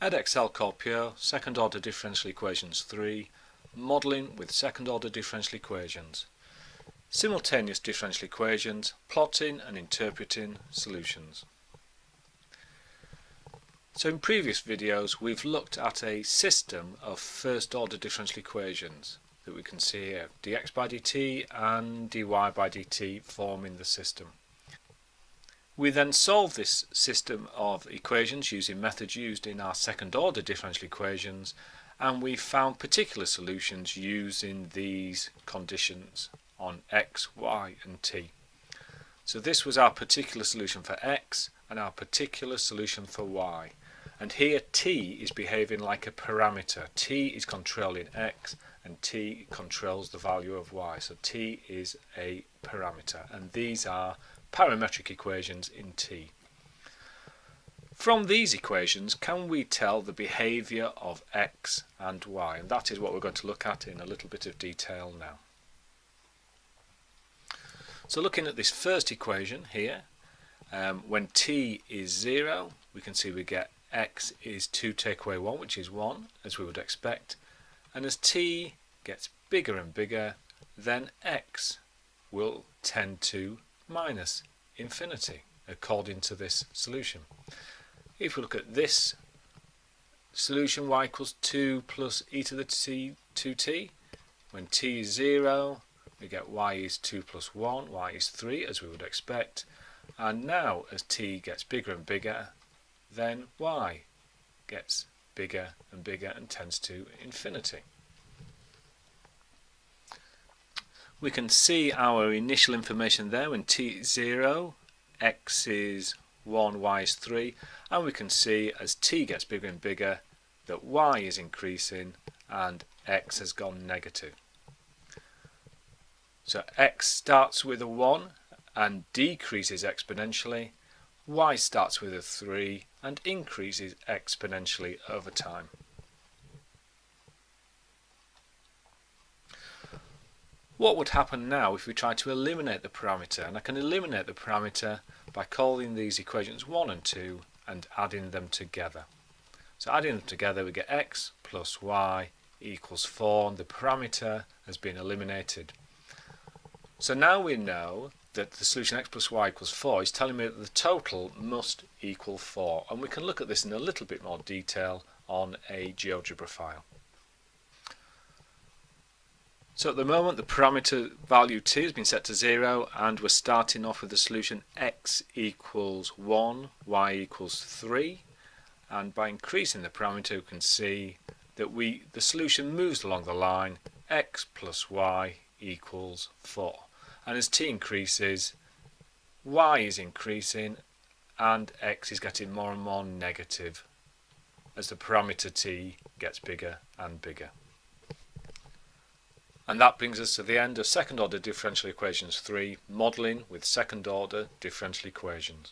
Edexcel Core Pure, second order differential equations 3, modelling with second order differential equations, simultaneous differential equations, plotting and interpreting solutions. So in previous videos we've looked at a system of first order differential equations that we can see here, dx by dt and dy by dt forming the system. We then solve this system of equations using methods used in our second order differential equations, and we found particular solutions using these conditions on x, y and t. So this was our particular solution for x and our particular solution for y. And here t is behaving like a parameter. T is controlling x and t controls the value of y. So t is a parameter, and these are parametric equations in t. From these equations, can we tell the behaviour of x and y? And that is what we're going to look at in a little bit of detail now. So looking at this first equation here, when t is 0, we can see we get x is 2 take away 1, which is 1, as we would expect. And as t gets bigger and bigger, then x will tend to minus infinity according to this solution. If we look at this solution, y equals 2 plus e to the t 2t, when t is 0 we get y is 2 plus 1, y is 3 as we would expect, and now as t gets bigger and bigger, then y gets bigger and bigger and tends to infinity. We can see our initial information there. When t is 0, x is 1, y is 3, and we can see as t gets bigger and bigger that y is increasing and x has gone negative. So x starts with a 1 and decreases exponentially, y starts with a 3 and increases exponentially over time. What would happen now if we try to eliminate the parameter? And I can eliminate the parameter by calling these equations 1 and 2 and adding them together. So adding them together we get x plus y equals 4, and the parameter has been eliminated. So now we know that the solution x plus y equals 4 is telling me that the total must equal 4, and we can look at this in a little bit more detail on a GeoGebra file. So at the moment the parameter value t has been set to 0, and we're starting off with the solution x equals 1, y equals 3, and by increasing the parameter we can see that the solution moves along the line x plus y equals 4, and as t increases y is increasing and x is getting more and more negative as the parameter t gets bigger and bigger. And that brings us to the end of second order differential equations 3, modelling with second order differential equations.